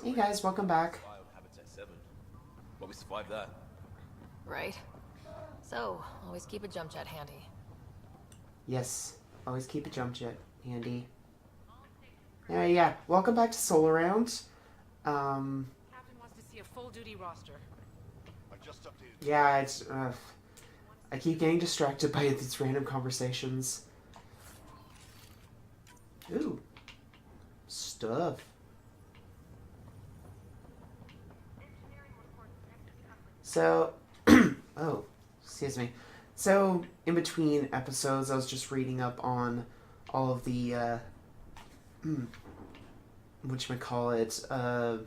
Hey guys, welcome back. Habitat 7. Well, we survived that. Right. So, always keep a jump jet handy. Yes, always keep a jump jet handy. Yeah, welcome back to Soul Around. Captain wants to see a full duty roster. I just updated. Yeah, it's, I keep getting distracted by these random conversations. Ooh. Stuff. So, oh, excuse me. So, in between episodes, I was just reading up on all of the, whatchamacallit,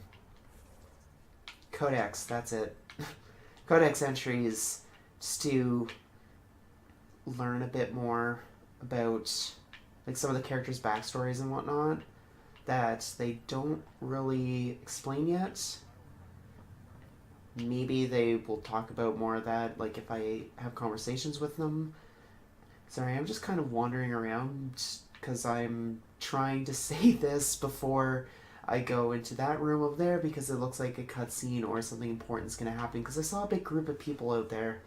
codex, that's it. Codex entries, just to learn a bit more about, like, some of the characters' backstories and whatnot that they don't really explain yet. Maybe they will talk about more of that, like, if I have conversations with them. Sorry, I'm just kind of wandering around because I'm trying to say this before I go into that room over there because it looks like a cutscene or something important is going to happen because I saw a big group of people out there.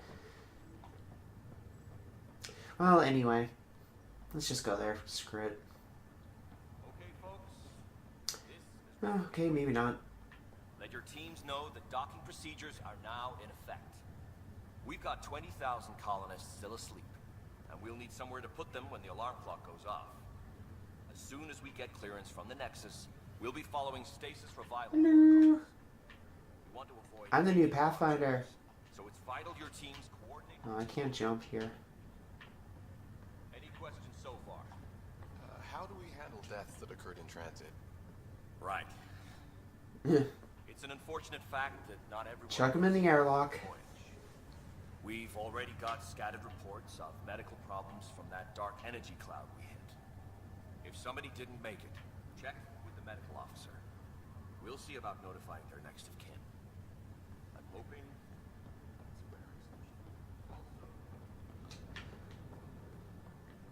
Well, anyway, let's just go there. Screw it. Okay, folks. Okay, maybe not. Let your teams know that docking procedures are now in effect. We've got 20,000 colonists still asleep, and we'll need somewhere to put them when the alarm clock goes off. As soon as we get clearance from the Nexus, we'll be following stasis revival protocols. We want to avoid I'm the new Pathfinder. so it's vital your teams coordinate. Oh, I can't jump here. Any questions so far? How do we handle deaths that occurred in transit? Right. It's an unfortunate fact that not everyone... Chuck him in the airlock. We've already got scattered reports of medical problems from that dark energy cloud we hit. If somebody didn't make it, check with the medical officer. We'll see about notifying their next of kin. I'm hoping...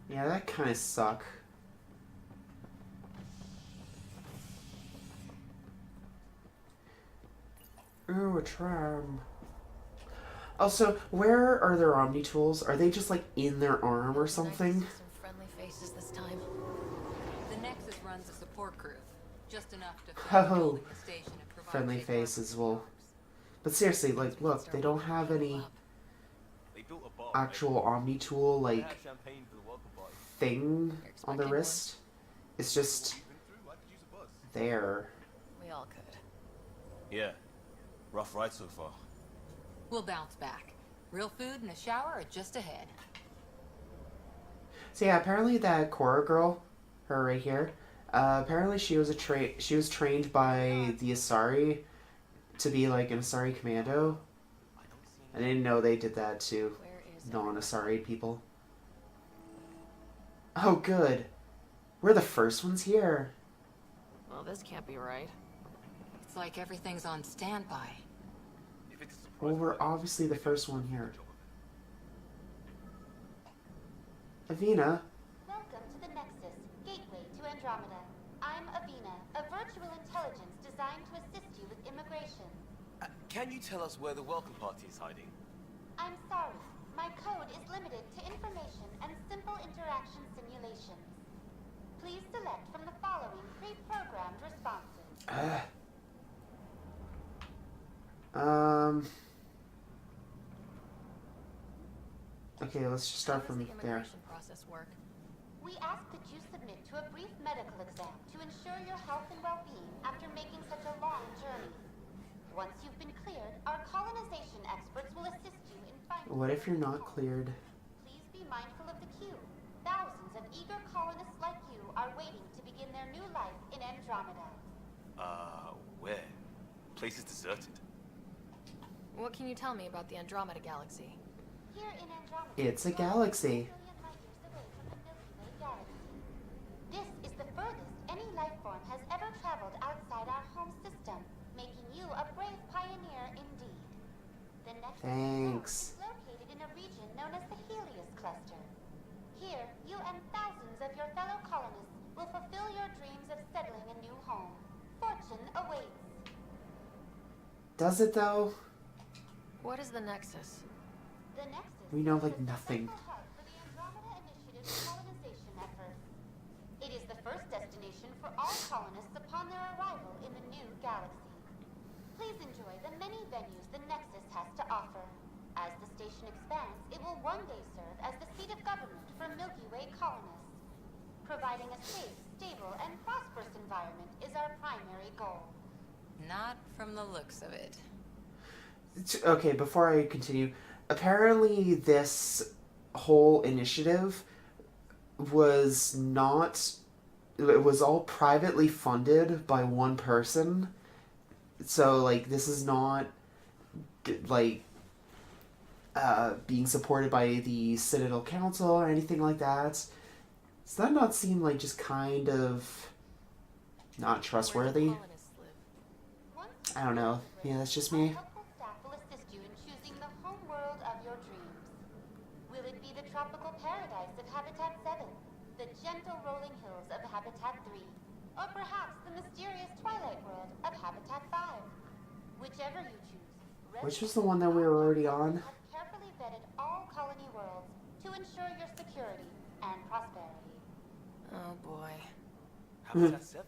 Yeah, that kind of suck. Ooh, a tram. Also, where are their Omni tools? Are they just like in their arm or something? Nice to see some friendly faces this time. The Nexus runs a support crew, just enough to Oh, the station and provide friendly safe faces harbor will. for But seriously, like, look, they don't have any They built a bar, actual Omni tool They like had champagne for the welcome party. thing You're on the expecting wrist. It's just I could use a buzz. there. We all could. Yeah. Rough ride so far. We'll bounce back. Real food and a shower are just ahead. So yeah, apparently that Cora girl, her right here, apparently she was trained by the Asari to be like an Asari commando. I didn't know they did that to Where is non-Asari people. Oh, good. We're the first ones here. Well, this can't be right. It's like everything's on standby. If it's a surprise, Well, we're obviously the first one here. Avina. Welcome to the Nexus, gateway to Andromeda. I'm Avina, a virtual intelligence designed to assist you with immigration. Can you tell us where the welcome party is hiding? I'm sorry, my code is limited to information and simple interaction simulations. Please select from the following pre-programmed responses. Okay, let's just start How from does the there. immigration process work? We ask that you submit to a brief medical exam to ensure your health and well-being after making such a long journey. Once you've been cleared, our colonization experts will assist you in finding... What if you're not cleared? Please be mindful of the queue. Thousands of eager colonists like you are waiting to begin their new life in Andromeda. Where? Place is deserted. What can you tell me about the Andromeda galaxy? Here in Andromeda, It's a you are galaxy. 1 million light years away from the Milky Way galaxy. This is the furthest any life form has ever traveled outside our home system, making you a brave pioneer indeed. The next Thanks. is located in a region known as the Helios Cluster. Here, you and thousands of your fellow colonists will fulfill your dreams of settling a new home. Fortune awaits. Does it though? What is the Nexus? The Nexus We know, is like, the nothing. central hub for the Andromeda Initiative's colonization efforts. It is the first destination for all colonists upon their arrival in the new galaxy. Please enjoy the many venues the Nexus has to offer. As the station expands, it will one day serve as the seat of government for Milky Way colonists. Providing a safe, stable, and prosperous environment is our primary goal. Not from the looks of it. Okay, before I continue, apparently this whole initiative was not. It was all privately funded by one person. So, like, this is not, like, being supported by the Citadel Council or anything like that. Does that not seem like just kind of not trustworthy? Where the colonists live. Once I don't know. Yeah, that's just our me. helpful staff will assist you in choosing the home world of your dreams. Will it be the tropical paradise of Habitat 7, the gentle rolling hills of Habitat 3, or perhaps the mysterious twilight world of Habitat 5? Whichever you choose. Which was the one that we were already on? Have carefully vetted all colony worlds to ensure your security and prosperity. Oh boy. Habitat 7.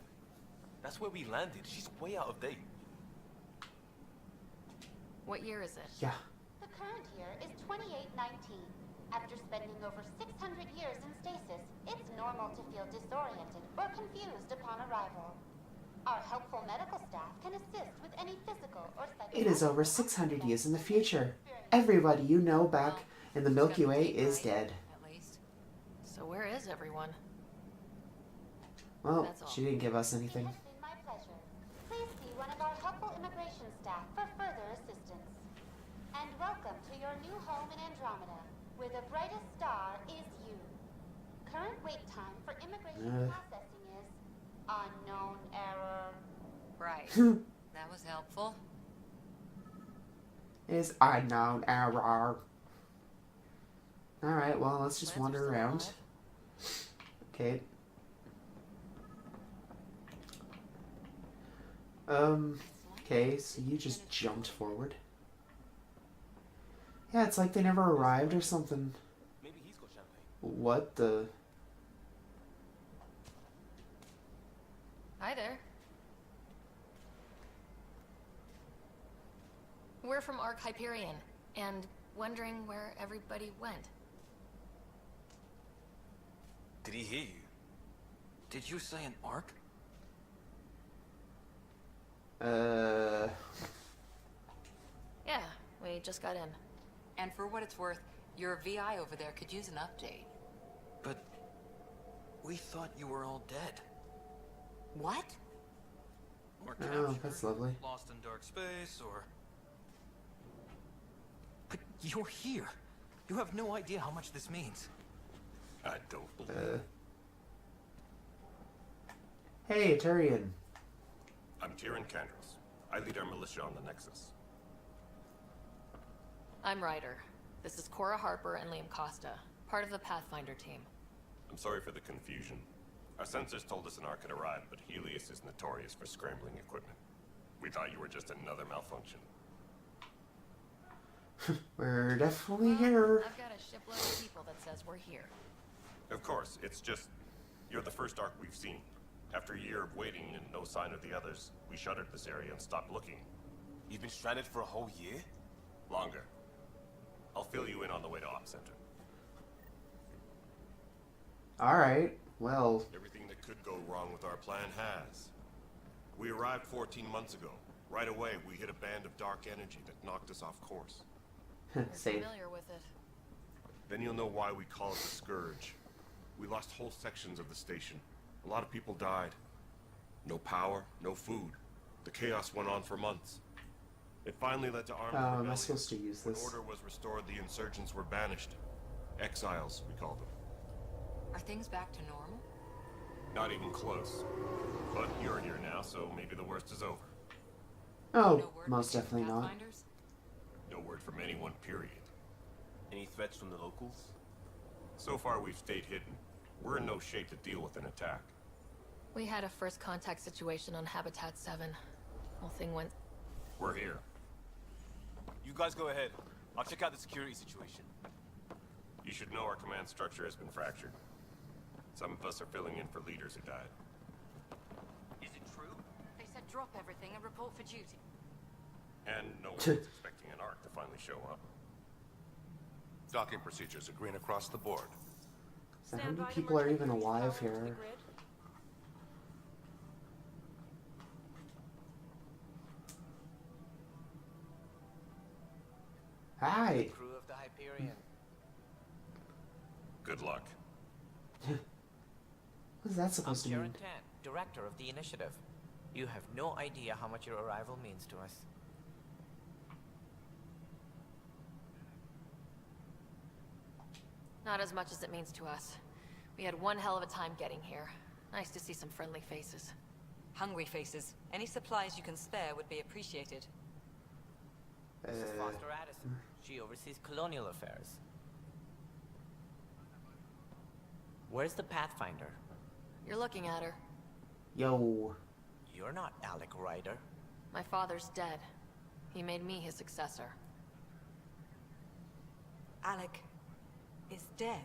That's where we landed. She's way out of date. What year is it? Yeah. The current year is 2819. After spending over 600 years in stasis, it's normal to feel disoriented or confused upon arrival. Our helpful medical staff can assist with any physical or psychological... It is over 600 years in the future. Everybody you know back in the Milky Way is dead. At least. So where is everyone? Well, That's all. she didn't give us anything. It has been my pleasure. Please see one of our helpful immigration staff for further assistance. And welcome to your new home in Andromeda, where the brightest star is you. Current wait time for immigration processing is unknown error. Right. That was helpful. Is unknown error. Alright, well, let's just Plants are wander still around. alive. Okay. Okay, so you just jumped forward. Yeah, it's like they never arrived or something. Maybe he's got champagne. What the... Hi there. We're from Ark Hyperion, and wondering where everybody went. Did he hear you? Did you say an arc? Yeah, we just got in. And for what it's worth, your VI over there could use an update. But we thought you were all dead. What? Or Oh, captured, that's lovely. lost in dark space, or... But you're here. You have no idea how much this means. I don't believe Hey, Tyrion. I'm Tyrion Candros. I lead our militia on the Nexus. I'm Ryder. This is Cora Harper and Liam Costa, part of the Pathfinder team. I'm sorry for the confusion. Our sensors told us an arc had arrived, but Helios is notorious for scrambling equipment. We thought you were just another malfunction. We're definitely Well, here. I've got a shipload of people that says we're here. Of course, it's just... You're the first arc we've seen. After a year of waiting and no sign of the others, we shuttered this area and stopped looking. You've been stranded for a whole year? Longer. I'll fill you in on the way to Op Center. Alright, well, Everything that could go wrong with our plan has. We arrived 14 months ago. Right away, we hit a band of dark energy that knocked us off course. We're safe. familiar with it. Then you'll know why we call it the Scourge. We lost whole sections of the station. A lot of people died. No power, no food. The chaos went on for months. It finally led to armed Am I rebellion. supposed to use When this? order was restored, the insurgents were banished. Exiles, we call them. Are things back to normal? Not even close. But you're here now, so maybe the worst is over. Oh, No word most from definitely not. Pathfinders? No word from anyone, period. Any threats from the locals? So far, we've stayed hidden. We're in no shape to deal with an attack. We had a first contact situation on Habitat 7. Whole thing went... We're here. You guys go ahead. I'll check out the security situation. You should know our command structure has been fractured. Some of us are filling in for leaders who died. Is it true? They said drop everything and report for duty. And no one was expecting an arc to finally show up. Docking procedures are green across the board. So how many people are even alive here? Hi. Crew of the Hyperion. Good luck. What's that supposed to I'm mean? Kerry At, director of the initiative. You have no idea how much your arrival means to us. Not as much as it means to us. We had one hell of a time getting here. Nice to see some friendly faces. Hungry faces. Any supplies you can spare would be appreciated. This is Foster Addison. She oversees colonial affairs. Where's the Pathfinder? You're looking at her. Yo. You're not Alec Ryder. My father's dead. He made me his successor. Alec is dead.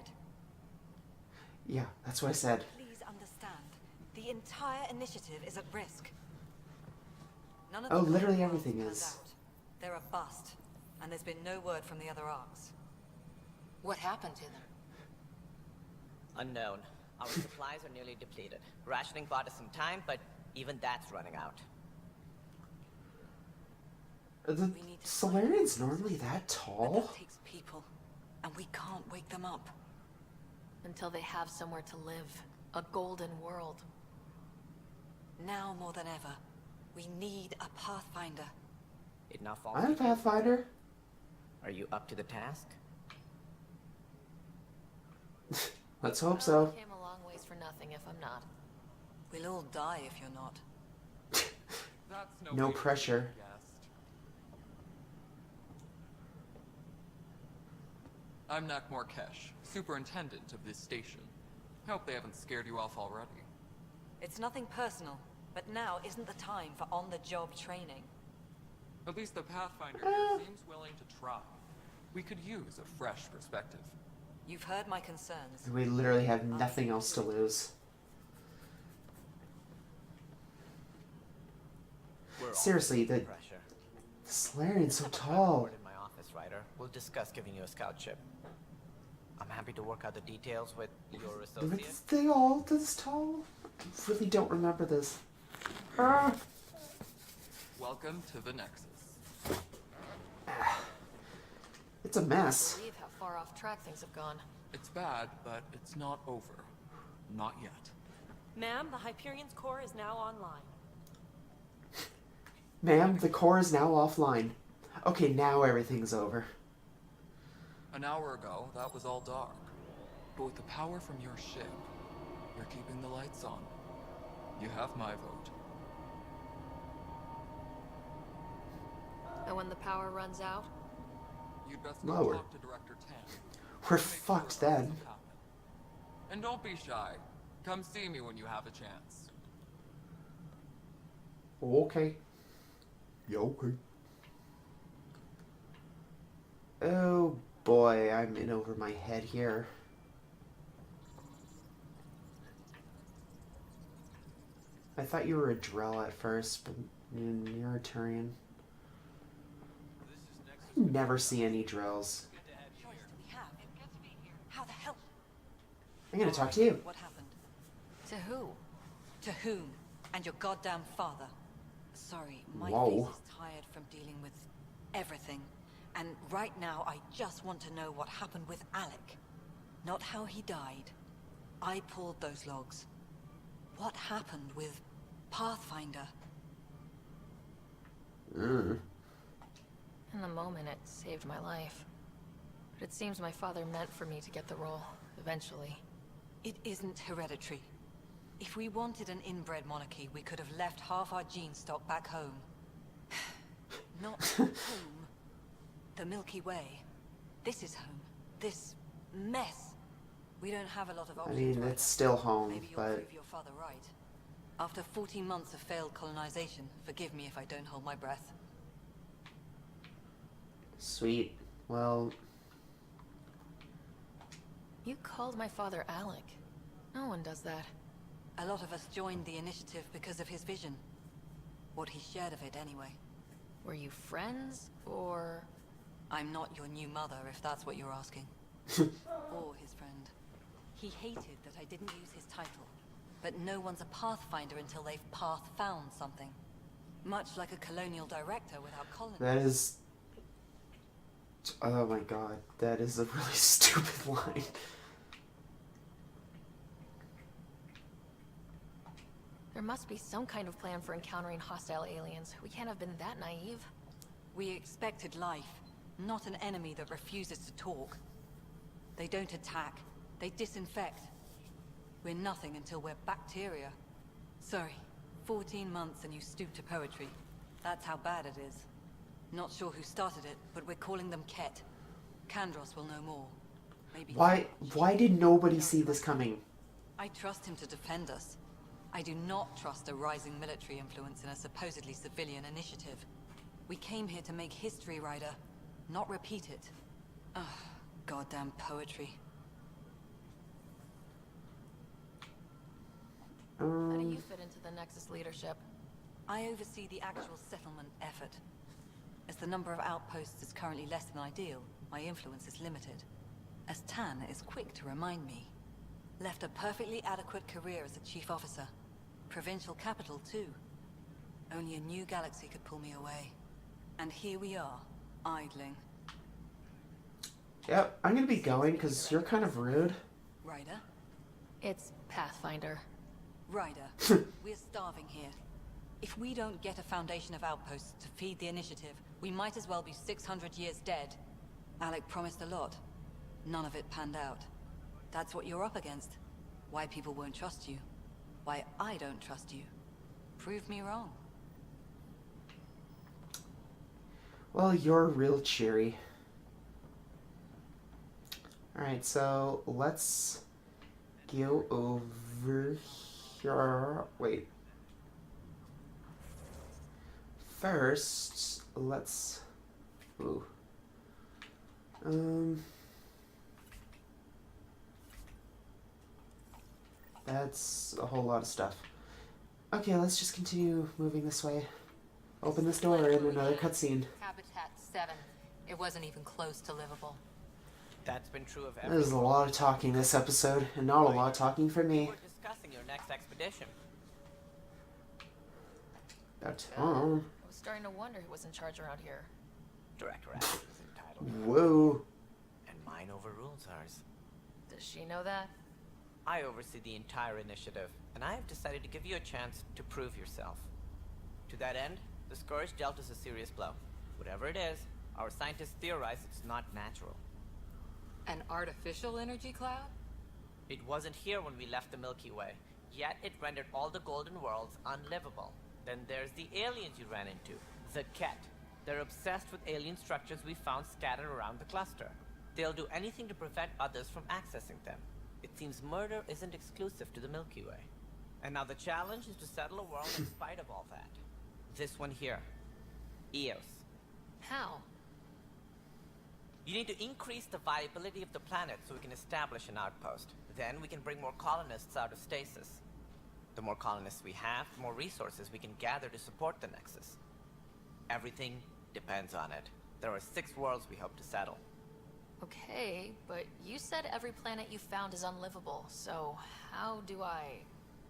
Yeah, that's what I said. Please understand. The entire initiative is at risk. None of Oh, the literally colonial everything arcs is. panned out. They're a bust, and there's been no word from the other arcs. What happened to them? Unknown. Our supplies are nearly depleted. Rationing bought us some time, but even that's running out. The Solarians normally that But tall? that takes people, and we can't wake them up. Until they have somewhere to live. A golden world. Now more than ever, we need a Pathfinder. It now falls. I'm a Pathfinder. Are you up to the task? Let's hope I so. came a long ways for nothing if I'm not. We'll all die if you're not. That's No pressure. I'm Nakmor Kesh, superintendent of this station. Hope they haven't scared you off already. It's nothing personal, but now isn't the time for on-the-job training. At least the Pathfinder here seems willing to try. We could use a fresh perspective. You've heard my concerns. We literally have nothing else to lose. We're all Seriously, under the pressure. Solarian's so Have a tall. report in my office, Ryder. We'll discuss giving you a scout ship. I'm happy to work out the details with your associate. They all this tall? I really don't remember this. Ah. Welcome to the Nexus. It's a mess. I believe how far off track things have gone. It's bad, but it's not over. Not yet. Ma'am, the Hyperion's core is now online. Ma'am, the core is now offline. Okay, now everything's over. An hour ago, that was all dark. But with the power from your ship, you're keeping the lights on. You have my vote. And when the power runs out, You'd best Well, go talk to Director Tan. We're Make fucked sure then. doesn't happen. And don't be shy. Come see me when you have a chance. Okay. Yeah, okay. Oh boy, I'm in over my head here. I thought you were a Drell at first, but you're a Turian. I never see any Drells. Choice do we have? How the hell? I'm gonna talk to you. What happened? to who? To whom? And your goddamn father. Sorry, my Whoa. face is tired from dealing with everything. And right now, I just want to know what happened with Alec. Not how he died. I pulled those logs. What happened with Pathfinder? Mm. In the moment, it saved my life. But it seems my father meant for me to get the role, eventually. It isn't hereditary. If we wanted an inbred monarchy, we could have left half our gene stock back home. Not home. The Milky Way. This is home. This mess. We don't have a lot of I options. mean, right it's now. still home, Maybe you'll but prove your father right. After 14 months of failed colonization, forgive me if I don't hold my breath. Sweet. Well... You called my father Alec. No one does that. A lot of us joined the initiative because of his vision. What he shared of it, anyway. Were you friends, or...? I'm not your new mother, if that's what you're asking. Or his friend. He hated that I didn't use his title. But no one's a pathfinder until they've path-found something. Much like a colonial director without colonies. That is... Oh my god, that is a really stupid line. There must be some kind of plan for encountering hostile aliens. We can't have been that naive. We expected life, not an enemy that refuses to talk. They don't attack, they disinfect. We're nothing until we're bacteria. Sorry, 14 months and you stoop to poetry. That's how bad it is. Not sure who started it, but we're calling them Ket. Kandros will know more. Maybe. Why did nobody see this coming? I trust him to defend us. I do not trust a rising military influence in a supposedly civilian initiative. We came here to make history, Ryder, not repeat it. Ugh, goddamn poetry. How do you fit into the Nexus leadership? I oversee the actual settlement effort. As the number of outposts is currently less than ideal, my influence is limited. As Tan is quick to remind me. Left a perfectly adequate career as a chief officer. Provincial capital, too. Only a new galaxy could pull me away. And here we are, idling. Yep, I'm gonna be going, because you're kind of rude. Ryder? It's Pathfinder. Ryder, we're starving here. If we don't get a foundation of outposts to feed the initiative, we might as well be 600 years dead. Alec promised a lot. None of it panned out. That's what you're up against. Why people won't trust you. Why I don't trust you. Prove me wrong. Well, you're real cheery. Alright, so let's go over here. Wait. First, let's... Ooh. That's a whole lot of stuff. Okay, let's just continue moving this way. Open this door and another cutscene. Habitat 7. It wasn't even close to livable. That's been true of everyone. There's a lot of talking this episode, and not a lot of talking from me. We're discussing your next expedition. About time. I was starting to wonder who was in charge around here. Director At is entitled. Whoa. And mine overrules ours. Does she know that? I oversee the entire initiative, and I have decided to give you a chance to prove yourself. To that end, the Scourge dealt us a serious blow. Whatever it is, our scientists theorize it's not natural. An artificial energy cloud? It wasn't here when we left the Milky Way, yet it rendered all the Golden Worlds unlivable. Then there's the aliens you ran into, the Ket. They're obsessed with alien structures we found scattered around the cluster. They'll do anything to prevent others from accessing them. It seems murder isn't exclusive to the Milky Way. And now the challenge is to settle a world in spite of all that. This one here. Eos. How? You need to increase the viability of the planet so we can establish an outpost. Then we can bring more colonists out of stasis. The more colonists we have, the more resources we can gather to support the Nexus. Everything depends on it. There are 6 worlds we hope to settle. Okay, but you said every planet you found is unlivable, so how do I...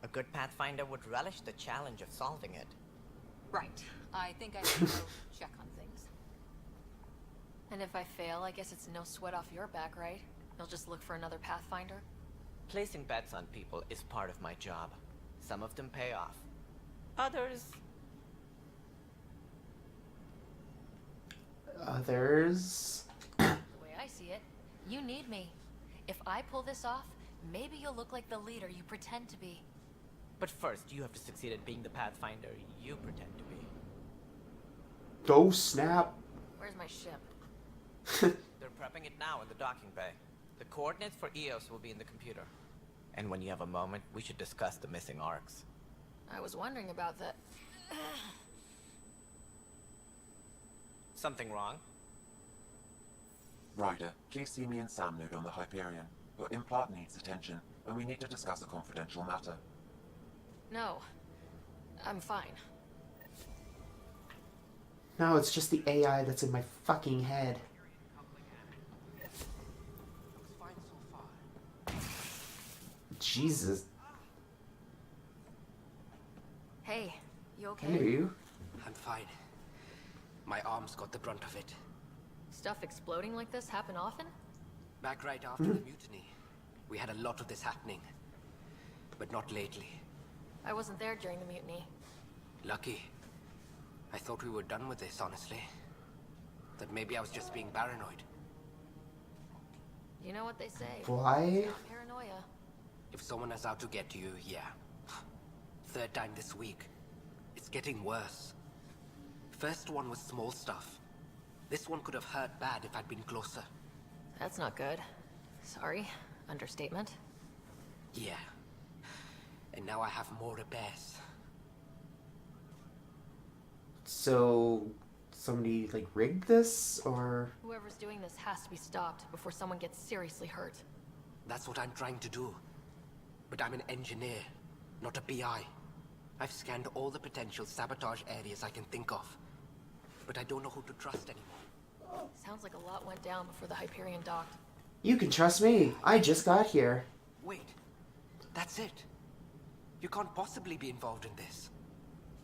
A good Pathfinder would relish the challenge of solving it. Right. I think I should go check on things. And if I fail, I guess it's no sweat off your back, right? You'll just look for another Pathfinder? Placing bets on people is part of my job. Some of them pay off. Others... Others... The way I see it, you need me. If I pull this off, maybe you'll look like the leader you pretend to be. But first, you have to succeed at being the Pathfinder you pretend to be. Go snap. Where's my ship? They're prepping it now in the docking bay. The coordinates for Eos will be in the computer. And when you have a moment, we should discuss the missing arcs. I was wondering about that. Something wrong? Ryder, please see me and Sam node on the Hyperion. Your implant needs attention, and we need to discuss a confidential matter. No. I'm fine. No, it's just the AI that's in my fucking head. Jesus. Hey, you okay? Hey. I'm fine. My arms got the brunt of it. Stuff exploding like this happen often? Back right after the mutiny, we had a lot of this happening. But not lately. I wasn't there during the mutiny. Lucky. I thought we were done with this, honestly. That maybe I was just being paranoid. You know what they say. Why? It's not paranoia. If someone is out to get you, yeah. Third time this week. It's getting worse. First one was small stuff. This one could have hurt bad if I'd been closer. That's not good. Sorry. Understatement. Yeah. And now I have more repairs. So, somebody, like, rigged this, or? Whoever's doing this has to be stopped before someone gets seriously hurt. That's what I'm trying to do. But I'm an engineer, not a PI. I've scanned all the potential sabotage areas I can think of. But I don't know who to trust anymore. Sounds like a lot went down before the Hyperion docked. You can trust me. I just got here. Wait. That's it. You can't possibly be involved in this.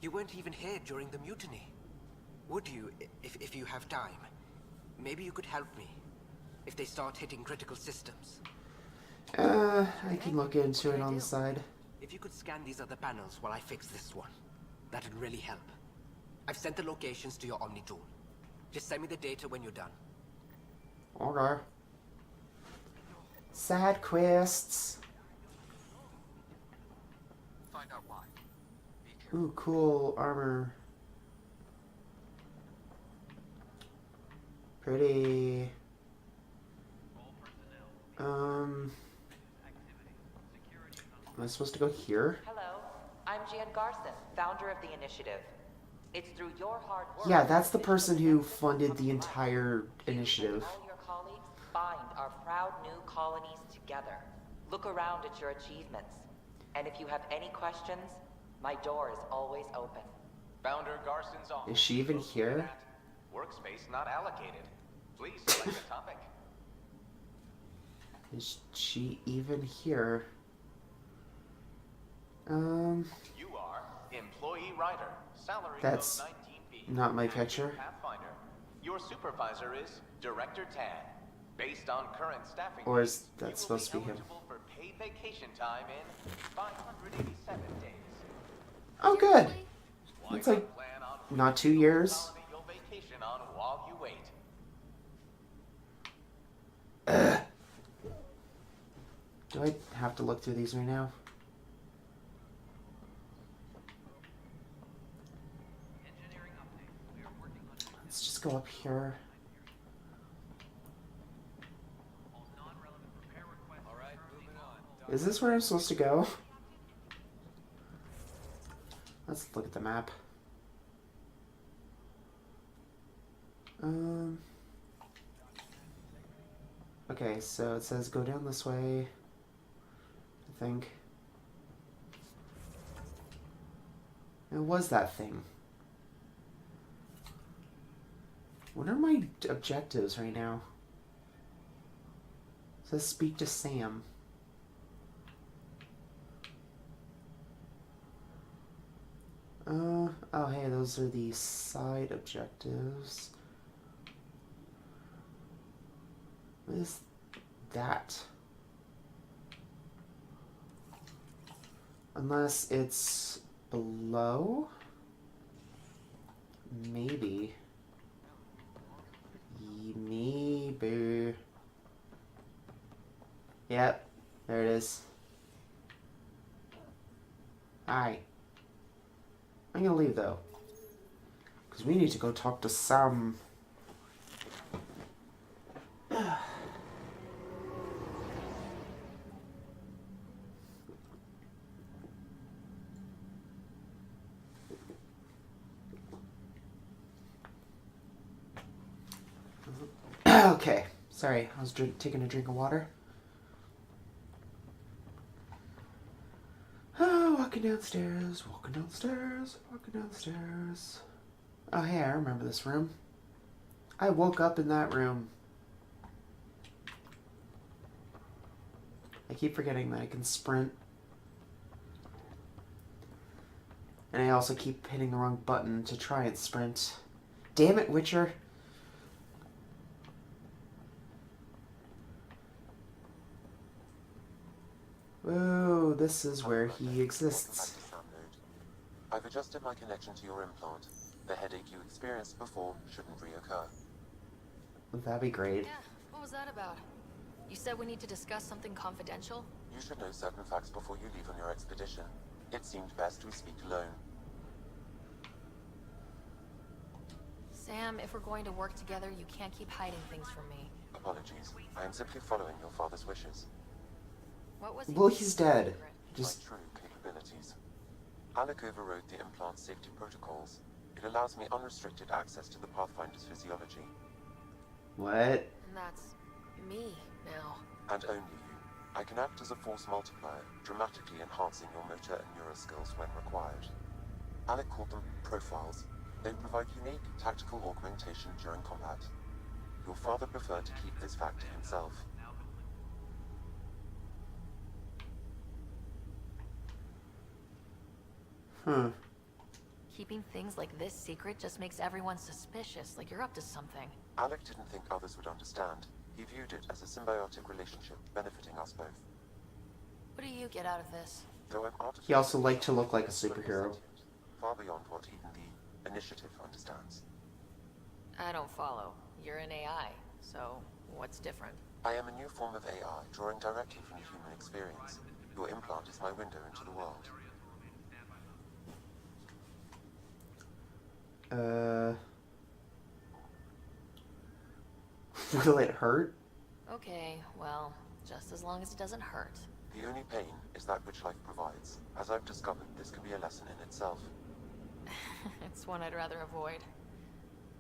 You weren't even here during the mutiny. Would you, if you have time? Maybe you could help me. If they start hitting critical systems. I can look into it on the side. If you could scan these other panels while I fix this one, that'd really help. I've sent the locations to your Omni tool. Just send me the data when you're done. Okay. Sad quests. Find out why. Ooh, cool armor. Pretty. Am I supposed to go here? Hello, I'm Jan Garson, founder of the initiative. It's through your hard work. Yeah, that's the person who funded the entire initiative. All your colleagues bind our proud new colonies together. Look around at your achievements. And if you have any questions, my door is always open. Founder Garson's office. Is she even here? Workspace not allocated. Please select a topic. Is she even here? You are employee writer. Salary That's of 19p. not my picture. Pathfinder. Your supervisor is Director Tan. Based on current staffing Or needs, is that supposed to be him? eligible for paid vacation time in 587 days. Oh, good. Why It's like not plan on not 2 years. consolidate your vacation on while you wait? Do I have to look through these right now? Let's just go up here. Is this where I'm supposed to go? Let's look at the map. Okay, so it says go down this way, I think. It was that thing. What are my objectives right now? It says speak to Sam. Oh hey, those are the side objectives. What is that? Unless it's below? Maybe. Maybe. Yep, there it is. Hi. I'm gonna leave though. Because we need to go talk to Sam. Okay, Sorry, I was taking a drink of water. Oh, walking downstairs, walking downstairs, walking downstairs. Oh, hey, I remember this room. I woke up in that room. I keep forgetting that I can sprint. And I also keep hitting the wrong button to try and sprint. Damn it, Witcher! Oh, this is where he exists. I've adjusted my connection to your implant. The headache you experienced before shouldn't reoccur. That'd be great. Yeah, what was that about? You said we need to discuss something confidential? You should know certain facts before you leave on your expedition. It seemed best we speak alone. Sam, if we're going to work together, you can't keep hiding things from me. Apologies. I am simply following your father's wishes. What was Well, he's dead. Just my true capabilities. Alec overrode the implant's safety protocols. It allows me unrestricted access to the Pathfinder's physiology. What? And that's me now. And only you. I can act as a force multiplier, dramatically enhancing your motor and neural skills when required. Alec called them profiles. They provide unique tactical augmentation during combat. Your father preferred to keep this fact to himself. Keeping things like this secret just makes everyone suspicious, like you're up to something. Alec didn't think others would understand. He viewed it as a symbiotic relationship benefiting us both. What do you get out of this? Though I'm he also liked to look like a superhero. Far beyond what even the initiative understands. I don't follow. You're an AI, so what's different? I am a new form of AI, drawing directly from human experience. Your implant is my window into the world. Will it hurt? Okay, well, just as long as it doesn't hurt. The only pain is that which life provides. As I've discovered, this can be a lesson in itself. It's one I'd rather avoid.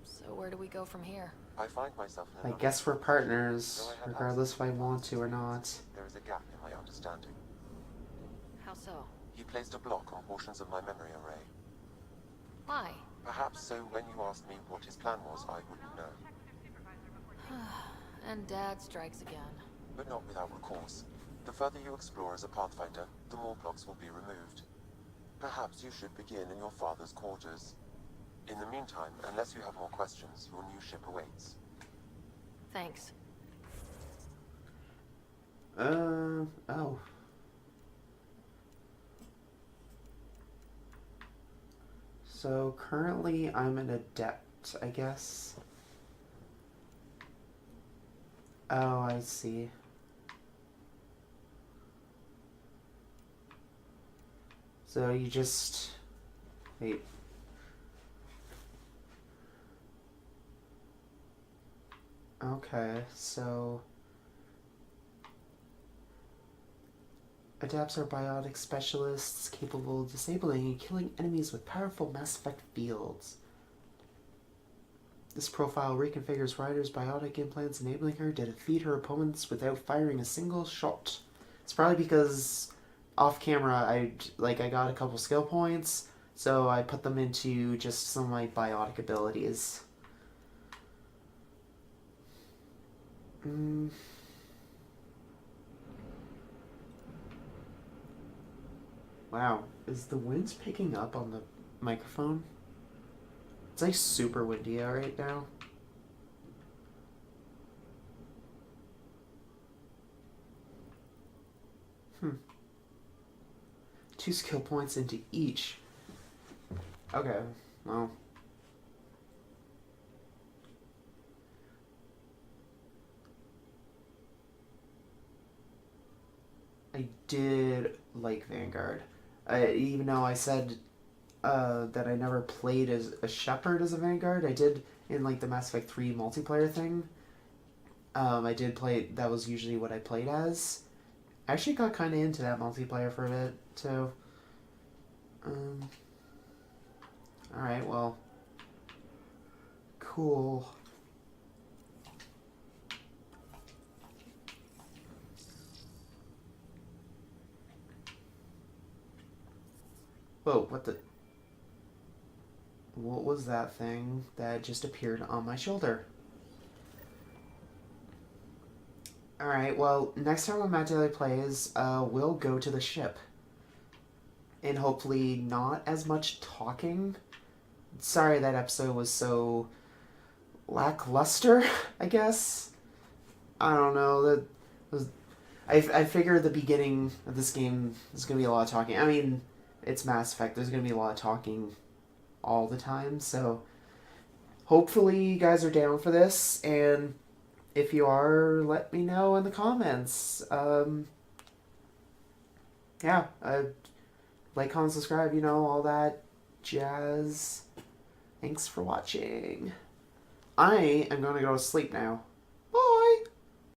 So where do we go from here? I find myself in I guess we're partners, regardless if I want to or not. There is a gap in my understanding. How so? You placed a block on portions of my memory array. Why? Perhaps so when you asked me what his plan was, I wouldn't know. And Dad strikes again. But not without recourse. The further you explore as a Pathfinder, the more blocks will be removed. Perhaps you should begin in your father's quarters. In the meantime, unless you have more questions, your new ship awaits. Thanks. Oh. So currently I'm an adept, I guess. Oh, I see. So you just... Wait. Okay, so... Adapts are biotic specialists capable of disabling and killing enemies with powerful Mass Effect fields. This profile reconfigures Ryder's biotic implants, enabling her to defeat her opponents without firing a single shot. It's probably because off camera I got a couple skill points, so I put them into just some of my biotic abilities. Wow, is the wind picking up on the microphone? It's like super windy out right now. Two skill points into each. Okay, well. I did like Vanguard. Even though I said that I never played as a Shepherd as a Vanguard, I did in like the Mass Effect 3 multiplayer thing. I did play, that was usually what I played as. I actually got kind of into that multiplayer for a bit, too. Alright, well. Cool. Whoa, what the... What was that thing that just appeared on my shoulder? Alright, well, next time on Matt Daily Plays, we'll go to the ship. And hopefully not as much talking. Sorry that episode was so lackluster, I guess. I don't know. That was... I figured the beginning of this game is going to be a lot of talking. I mean, it's Mass Effect. There's going to be a lot of talking all the time, so hopefully you guys are down for this, and if you are, let me know in the comments. Yeah, like, comment, subscribe, you know, all that jazz. Thanks for watching. I am going to go to sleep now.